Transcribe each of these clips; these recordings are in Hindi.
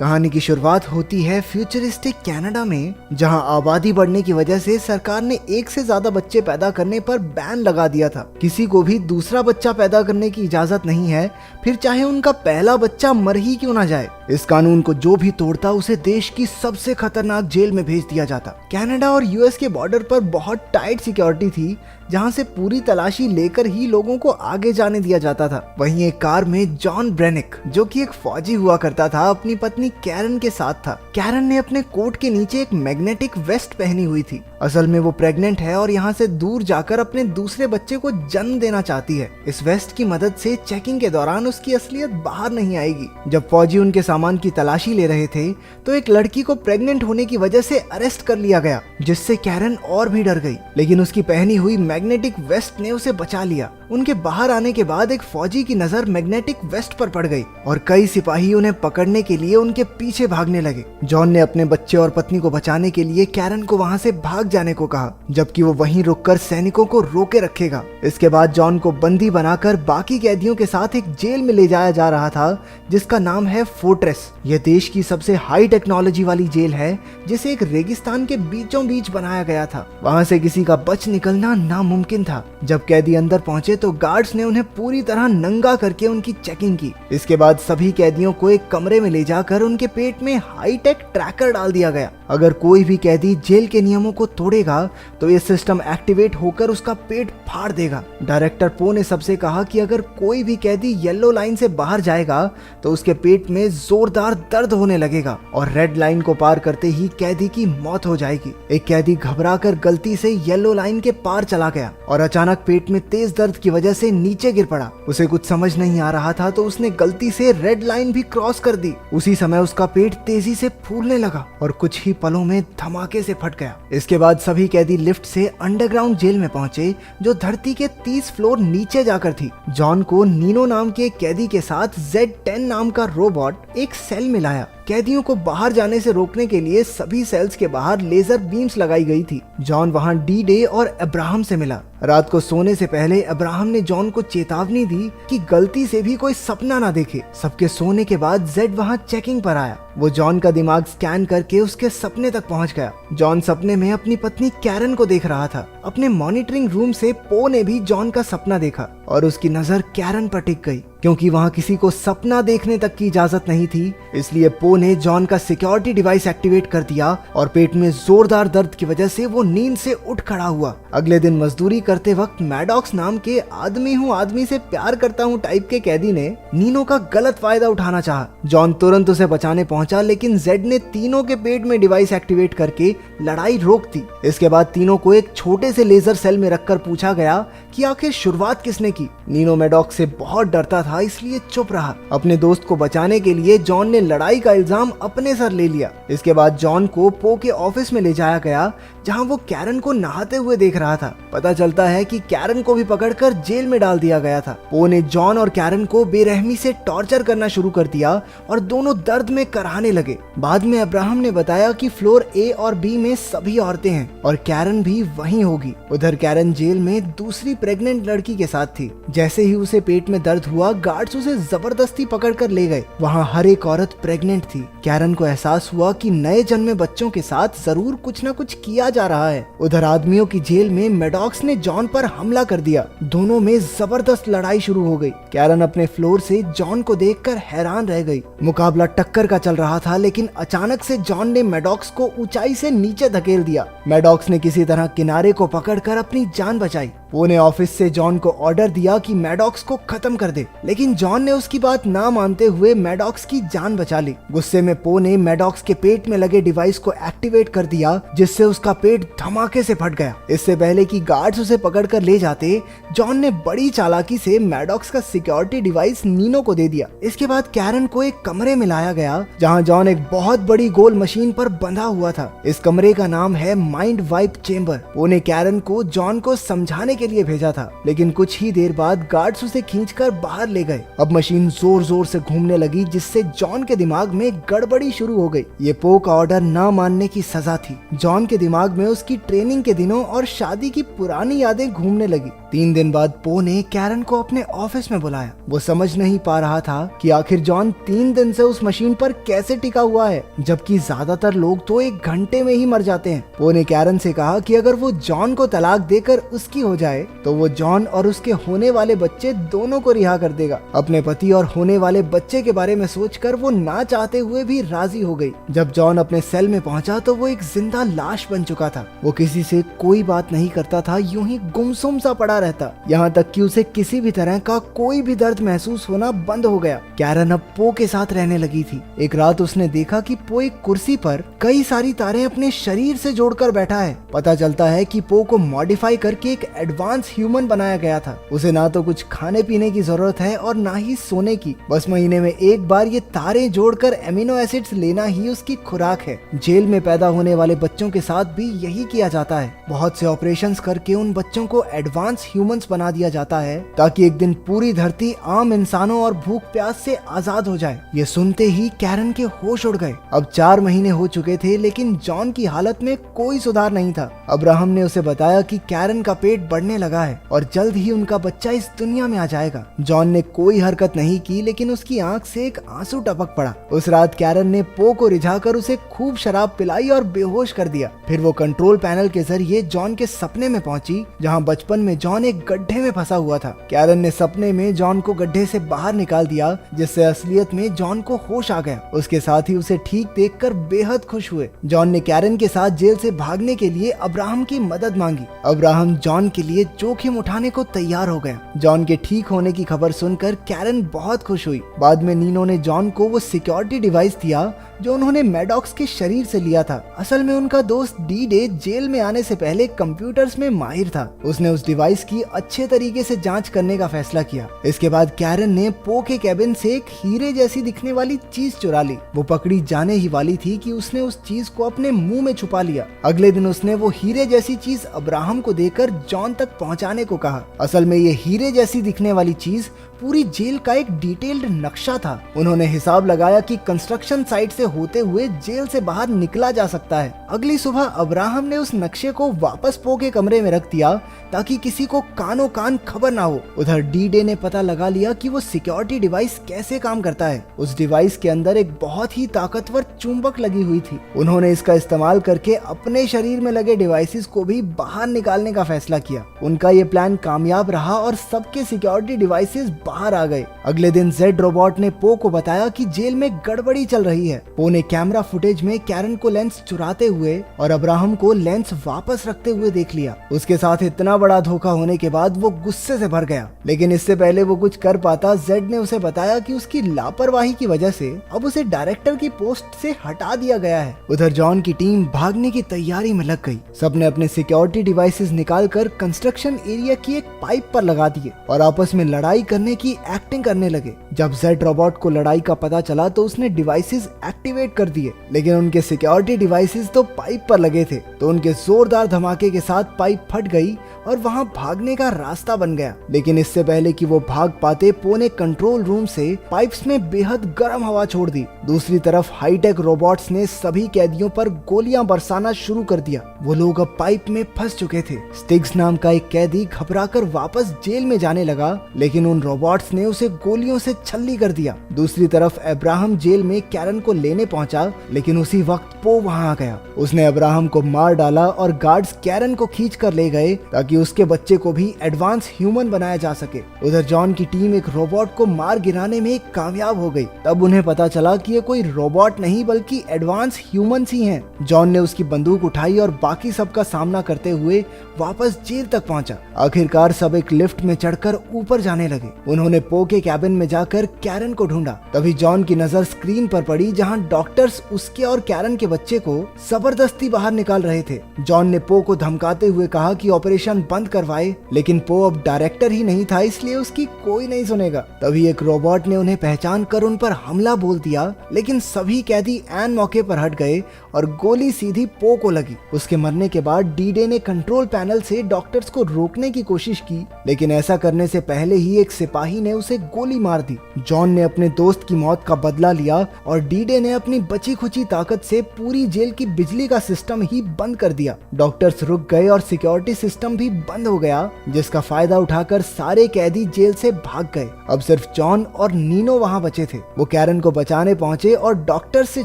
कहानी की शुरुआत होती है फ्यूचरिस्टिक कनाडा में, जहां आबादी बढ़ने की वजह से सरकार ने एक से ज्यादा बच्चे पैदा करने पर बैन लगा दिया था। किसी को भी दूसरा बच्चा पैदा करने की इजाजत नहीं है, फिर चाहे उनका पहला बच्चा मर ही क्यों ना जाए। इस कानून को जो भी तोड़ता उसे देश की सबसे खतरनाक जेल में भेज दिया जाता। कनाडा और यूएस के बॉर्डर पर बहुत टाइट सिक्योरिटी थी, जहां से पूरी तलाशी लेकर ही लोगों को आगे जाने दिया जाता था। वहीं एक कार में जॉन ब्रेनिक, जो कि एक फौजी हुआ करता था, अपनी पत्नी कैरन के साथ था। कैरन ने अपने कोट के नीचे एक मैग्नेटिक वेस्ट पहनी हुई थी। असल में वो प्रेग्नेंट है और यहाँ से दूर जाकर अपने दूसरे बच्चे को जन्म देना चाहती है। इस वेस्ट की मदद से चेकिंग के दौरान उसकी असलियत बाहर नहीं आएगी। जब फौजी उनके सामान की तलाशी ले रहे थे तो एक लड़की को प्रेग्नेंट होने की वजह से अरेस्ट कर लिया गया, जिससे कैरन और भी डर गई। लेकिन उसकी पहनी हुई मैग्नेटिक वेस्ट ने उसे बचा लिया। उनके बाहर आने के बाद एक फौजी की नजर मैग्नेटिक वेस्ट पर पड़ गई और कई सिपाही उन्हें पकड़ने के लिए उनके पीछे भागने लगे। जॉन ने अपने बच्चे और पत्नी को बचाने के लिए कैरन को वहां से भाग जाने को कहा, जबकि वो वहीं रुककर सैनिकों को रोके रखेगा। इसके बाद जॉन को बंदी बनाकर बाकी कैदियों के साथ एक जेल में ले जाया जा रहा था, जिसका नाम है फोर्ट्रेस। यह देश की सबसे हाई टेक्नोलॉजी वाली जेल है, जिसे एक रेगिस्तान के बीचों बीच बनाया गया था। वहां से किसी का बच निकलना नामुमकिन था। जब कैदी अंदर पहुंचे तो गार्ड्स ने उन्हें पूरी तरह नंगा करके उनकी चेकिंग की। इसके बाद सभी कैदियों को एक कमरे में ले जाकर उनके पेट में हाईटेक ट्रैकर डाल दिया गया। अगर कोई भी कैदी जेल के नियमों को तोड़ेगा तो ये सिस्टम एक्टिवेट होकर उसका पेट फाड़ देगा। डायरेक्टर पो ने सबसे कहा कि अगर कोई भी कैदी येलो लाइन से बाहर जाएगा तो उसके पेट में जोरदार दर्द होने लगेगा और रेड लाइन को पार करते ही कैदी की मौत हो जाएगी। एक कैदी घबराकर गलती से येलो लाइन के पार चला गया और अचानक पेट में तेज दर्द की वजह से नीचे गिर पड़ा। उसे कुछ समझ नहीं आ रहा था तो उसने गलती से रेड लाइन भी क्रॉस कर दी। उसी समय उसका पेट तेजी से फूलने लगा और कुछ ही पलों में धमाके से फट गया। इसके बाद सभी कैदी लिफ्ट से अंडरग्राउंड जेल में पहुंचे, जो धरती के 30 फ्लोर नीचे जाकर थी। जॉन को नीनो नाम के कैदी के साथ Z10 नाम का रोबोट एक सेल में लाया। कैदियों को बाहर जाने से रोकने के लिए सभी सेल्स के बाहर लेजर बीम्स लगाई गई थी। जॉन वहां डी-डे और अब्राहम से मिला। रात को सोने से पहले अब्राहम ने जॉन को चेतावनी दी कि गलती से भी कोई सपना ना देखे। सबके सोने के बाद जेड वहां चेकिंग पर आया। वो जॉन का दिमाग स्कैन करके उसके सपने तक पहुंच गया। जॉन सपने में अपनी पत्नी कैरन को देख रहा था। अपने मॉनिटरिंग रूम से पो ने भी जॉन का सपना देखा और उसकी नजर कैरन पर टिक गई। क्योंकि वहां किसी को सपना देखने तक की इजाजत नहीं थी, इसलिए पो ने जॉन का सिक्योरिटी डिवाइस एक्टिवेट कर दिया और पेट में जोरदार दर्द की वजह से वो नींद से उठ खड़ा हुआ। अगले दिन मजदूरी करते वक्त मैडॉक्स नाम के आदमी हूँ आदमी से प्यार करता हूँ टाइप के कैदी ने नीनो का गलत फायदा उठाना चाहा। जॉन तुरंत उसे बचाने पहुंचा, लेकिन जेड ने तीनों के पेट में डिवाइस एक्टिवेट करके लड़ाई रोक दी। इसके बाद तीनों को एक छोटे से लेजर सेल में रखकर पूछा गया कि आखिर शुरुआत किसने की। नीनो मैडॉक्स से बहुत डरता था, इसलिए चुप रहा। अपने दोस्त को बचाने के लिए जॉन ने लड़ाई का इल्जाम अपने सर ले लिया। इसके बाद जॉन को पो के ऑफिस में ले जाया गया, जहां वो कैरन को नहाते हुए देख रहा था। पता चलता है कि कैरन को भी पकड़कर जेल में डाल दिया गया था। पो ने जॉन और कैरन को बेरहमी से टॉर्चर करना शुरू कर दिया और दोनों दर्द में कराहने लगे। बाद में अब्राहम ने बताया कि फ्लोर ए और बी में सभी औरतें हैं और कैरन भी वहीं होगी। उधर कैरन जेल में दूसरी प्रेग्नेंट लड़की के साथ थी। जैसे ही उसे पेट में दर्द हुआ, गार्ड्स उसे जबरदस्ती पकड़कर ले गए। वहाँ हर एक औरत प्रेग्नेंट थी। कैरन को एहसास हुआ कि नए जन्मे बच्चों के साथ जरूर कुछ न कुछ किया जा रहा है। उधर आदमियों की जेल में मैडॉक्स ने जॉन पर हमला कर दिया। दोनों में जबरदस्त लड़ाई शुरू हो गई। कैरन अपने फ्लोर से जॉन को देखकर हैरान रह गई। मुकाबला टक्कर का चल रहा था, लेकिन अचानक से जॉन ने मैडॉक्स को ऊंचाई से नीचे धकेल दिया। मैडॉक्स ने किसी तरह किनारे को पकड़कर अपनी जान बचाई। पो ने ऑफिस से जॉन को ऑर्डर दिया कि मैडॉक्स को खत्म कर दे, लेकिन जॉन ने उसकी बात ना मानते हुए मैडॉक्स की जान बचा ली। गुस्से में पो ने मैडॉक्स के पेट में लगे डिवाइस को एक्टिवेट कर दिया, जिससे उसका पेट धमाके से फट गया। इससे पहले कि गार्ड्स उसे पकड़कर ले जाते, जॉन ने बड़ी चालाकी से मैडॉक्स का सिक्योरिटी डिवाइस नीनो को दे दिया। इसके बाद कैरन को एक कमरे में लाया गया, जहाँ जॉन एक बहुत बड़ी गोल मशीन पर बंधा हुआ था। इस कमरे का नाम है माइंड वाइप चेम्बर। पो ने कैरन को जॉन को समझाने के लिए भेजा था, लेकिन कुछ ही देर बाद गार्ड्स उसे खींचकर बाहर ले ले गए। अब मशीन जोर जोर से घूमने लगी, जिससे जॉन के दिमाग में गड़बड़ी शुरू हो गई। ये पो का ऑर्डर न मानने की सजा थी। जॉन के दिमाग में उसकी ट्रेनिंग के दिनों और शादी की पुरानी यादें घूमने लगी। 3 दिन बाद पो ने कैरन को अपने ऑफिस में बुलाया। वो समझ नहीं पा रहा था कि आखिर जॉन 3 दिन से उस मशीन पर कैसे टिका हुआ है, जबकि ज्यादातर लोग तो 1 घंटे में ही मर जाते हैं। पो ने कैरन से कहा कि अगर वो जॉन को तलाक देकर उसकी हो जाए तो वो जॉन और उसके होने वाले बच्चे दोनों को रिहा कर देगा। अपने पति और होने वाले बच्चे के बारे में सोचकर वो ना चाहते हुए भी राजी हो गई। जब जॉन अपने सेल में पहुंचा तो वो एक जिंदा लाश बन चुका था। वो किसी से कोई बात नहीं करता था, यूं ही गुमसुम सा पड़ा रहता, यहाँ तक कि उसे किसी भी तरह का कोई भी दर्द महसूस होना बंद हो गया। कैरन अब पो के साथ रहने लगी थी। एक रात उसने देखा कि पो एक कुर्सी पर कई सारी तारें अपने शरीर से जोड़कर बैठा है। पता चलता है कि पो को मॉडिफाई करके एक एडवांस ह्यूमन बनाया गया था। उसे ना तो कुछ खाने पीने की जरूरत है और ना ही सोने की, बस महीने में एक बार ये तारें जोड़कर एमिनो एसिड्स लेना ही उसकी खुराक है। जेल में पैदा होने वाले बच्चों के साथ भी यही किया जाता है। बहुत से ऑपरेशंस करके उन बच्चों को एडवांस ह्यूमंस बना दिया जाता है ताकि एक दिन पूरी धरती आम इंसानों और भूख प्यास से आजाद हो जाए। ये सुनते ही कैरन के होश उड़ गए। अब 4 महीने हो चुके थे, लेकिन जॉन की हालत में कोई सुधार नहीं था। अब्राहम ने उसे बताया कि कैरन का पेट बढ़ने लगा है और जल्द ही उनका बच्चा इस दुनिया में आ जाएगा। जॉन ने कोई हरकत नहीं की, लेकिन उसकी आंख से एक आंसू टपक पड़ा। उस रात कैरन ने पो को रिझाकर उसे खूब शराब पिलाई और बेहोश कर दिया। फिर वो कंट्रोल पैनल के जरिए जॉन के सपने में पहुंची, जहां बचपन में जॉन एक गड्ढे में फंसा हुआ था। कैरन ने सपने में जॉन को गड्ढे से बाहर निकाल दिया, जिससे असलियत में जॉन को होश आ गया। उसके साथ ही उसे ठीक देखकर बेहद खुश हुए। जॉन ने कैरन के साथ जेल से भागने के लिए अब्राहम की मदद मांगी। अब्राहम जॉन के लिए जोखिम उठाने को तैयार हो गया। जॉन के ठीक होने की खबर सुनकर कैरन बहुत खुश हुई। बाद में नीनो ने जॉन को वो सिक्योरिटी डिवाइस दिया जो उन्होंने मैडॉक्स के शरीर से लिया था। असल में उनका दोस्त डी-डे जेल में आने से पहले कंप्यूटर्स में माहिर था। उसने उस डिवाइस की अच्छे तरीके से जांच करने का फैसला किया। इसके बाद कैरन ने पो के कैबिन से एक हीरे जैसी दिखने वाली चीज चुरा ली। वो पकड़ी जाने ही वाली थी कि उसने उस चीज को अपने मुंह में छुपा लिया। अगले दिन उसने वो हीरे जैसी चीज अब्राहम को देकर जॉन तक पहुंचाने को कहा। असल में ये हीरे जैसी दिखने वाली चीज पूरी जेल का एक डिटेल्ड नक्शा था। उन्होंने हिसाब लगाया कि कंस्ट्रक्शन साइट से होते हुए जेल से बाहर निकला जा सकता है। अगली सुबह अब्राहम ने उस नक्शे को वापस पो के कमरे में रख दिया ताकि किसी को कानो कान खबर ना हो। उधर डी-डे ने पता लगा लिया कि वो सिक्योरिटी डिवाइस कैसे काम करता है। उस डिवाइस के अंदर एक बहुत ही ताकतवर चुंबक लगी हुई थी। उन्होंने इसका इस्तेमाल करके अपने शरीर में लगे डिवाइसेस को भी बाहर निकालने का फैसला किया। उनका ये प्लान कामयाब रहा और सबके सिक्योरिटी डिवाइसेस बाहर आ गए। अगले दिन जेड रोबोट ने पो को बताया कि जेल में गड़बड़ी चल रही है। पो ने कैमरा फुटेज में कैरन को लेंस चुराते हुए और अब्राहम को लेंस वापस रखते हुए देख लिया। उसके साथ इतना बड़ा धोखा होने के बाद वो गुस्से से भर गया, लेकिन इससे पहले वो कुछ कर पाता, जेड ने उसे बताया कि उसकी लापरवाही की वजह से अब उसे डायरेक्टर की पोस्ट से हटा दिया गया है। उधर जॉन की टीम भागने की तैयारी में लग गई। सबने अपने सिक्योरिटी डिवाइसेस निकालकर कंस्ट्रक्शन एरिया की एक पाइप पर लगा दिए और आपस में लड़ाई करने की एक्टिंग करने लगे। जब जेड रोबोट को लड़ाई का पता चला तो उसने डिवाइसेस एक्टिवेट कर दिए, लेकिन उनके सिक्योरिटी डिवाइसेस तो पाइप पर लगे थे, तो उनके जोरदार धमाके के साथ पाइप फट गई और वहां भागने का रास्ता बन गया। लेकिन इससे पहले कि वो भाग पाते, पो ने कंट्रोल रूम से पाइप्स में बेहद गर्म हवा छोड़ दी। दूसरी तरफ हाईटेक रोबोट्स ने सभी कैदियों पर गोलियां बरसाना शुरू कर दिया। वो लोग अब पाइप में फंस चुके थे। स्टिग्स नाम का एक कैदी घबराकर वापस जेल में जाने लगा, लेकिन उन रोबोट्स ने उसे गोलियों से छल्ली कर दिया। दूसरी तरफ अब्राहम जेल में कैरन को लेने पहुंचा, लेकिन उसी वक्त पो वहां आ गया। उसने अब्राहम को मार डाला और गार्ड्स कैरन को खींच कर ले गए ताकि उसके बच्चे को भी एडवांस ह्यूमन बनाया जा सके। उधर जॉन की टीम एक रोबोट को मार गिराने में कामयाब हो गई। तब उन्हें पता चला कि ये कोई रोबोट नहीं बल्कि एडवांस ह्यूमंस ही हैं। जॉन ने उसकी बंदूक उठाई और बाकी सबका सामना करते हुए वापस जेल तक पहुंचा। आखिरकार सब एक लिफ्ट में चढ़कर ऊपर जाने लगे। उन्होंने पो के कैबिन में जाकर कैरन को ढूंढा। तभी जॉन की नजर स्क्रीन पर पड़ी जहां डॉक्टर्स उसके और कैरन के बच्चे को जबरदस्ती बाहर निकाल रहे थे। जॉन ने पो को धमकाते हुए कहा कि ऑपरेशन बंद करवाए, लेकिन पो अब डायरेक्टर ही नहीं था, इसलिए उसकी कोई नहीं सुनेगा। तभी एक रोबोट ने उन्हें पहचान कर उन पर हमला बोल दिया, लेकिन सभी कैदी ऐन मौके पर हट गए और गोली सीधी पो को लगी। उसके मरने के बाद डी-डे ने कंट्रोल पैनल से डॉक्टर्स को रोकने की कोशिश की, लेकिन ऐसा करने से पहले ही एक सिपाही ने उसे गोली मार दी। जॉन ने अपने दोस्त की मौत का बदला लिया और डी-डे ने अपनी बची खुची ताकत से पूरी जेल की बिजली का सिस्टम ही बंद कर दिया। डॉक्टर्स रुक गए और सिक्योरिटी सिस्टम भी बंद हो गया, जिसका फायदा उठाकर सारे कैदी जेल से भाग गए। अब सिर्फ जॉन और नीनो वहां बचे थे। वो कैरन को बचाने पहुंचे और डॉक्टर से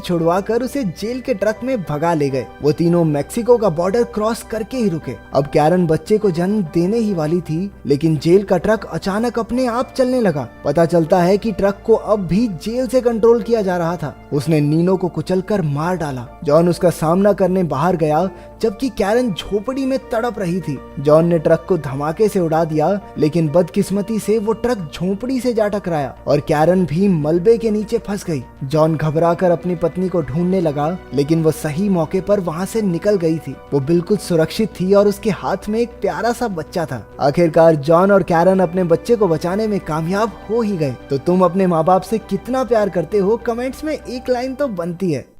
छुड़वाकर उसे जेल के ट्रक में भगा ले गए। वो तीनों मेक्सिको का बॉर्डर क्रॉस करके ही रुके। अब कैरन बच्चे को जन्म देने ही वाली थी, लेकिन जेल का ट्रक अचानक अपने आप चलने लगा। पता चलता है कि ट्रक को अब भी जेल से कंट्रोल किया जा रहा था। उसने नीनो को कुचलकर मार डाला। जॉन उसका सामना करने बाहर गया, जबकि कैरन झोपड़ी में तड़प रही थी। जॉन ने ट्रक को धमाके से उड़ा दिया, लेकिन बदकिस्मती से वो ट्रक झोपड़ी से जा टकराया और कैरन भी मलबे के नीचे फंस गई। जॉन घबराकर अपनी पत्नी को ढूंढने लगा, लेकिन वो सही मौके पर वहां से निकल गई थी। वो बिल्कुल सुरक्षित थी और उसके हाथ में एक प्यारा सा बच्चा था। आखिरकार जॉन और कैरन अपने बच्चे को बचाने में कामयाब हो ही गए। तो तुम अपने माँ बाप से कितना प्यार करते हो, कमेंट्स में एक लाइन तो बनती है।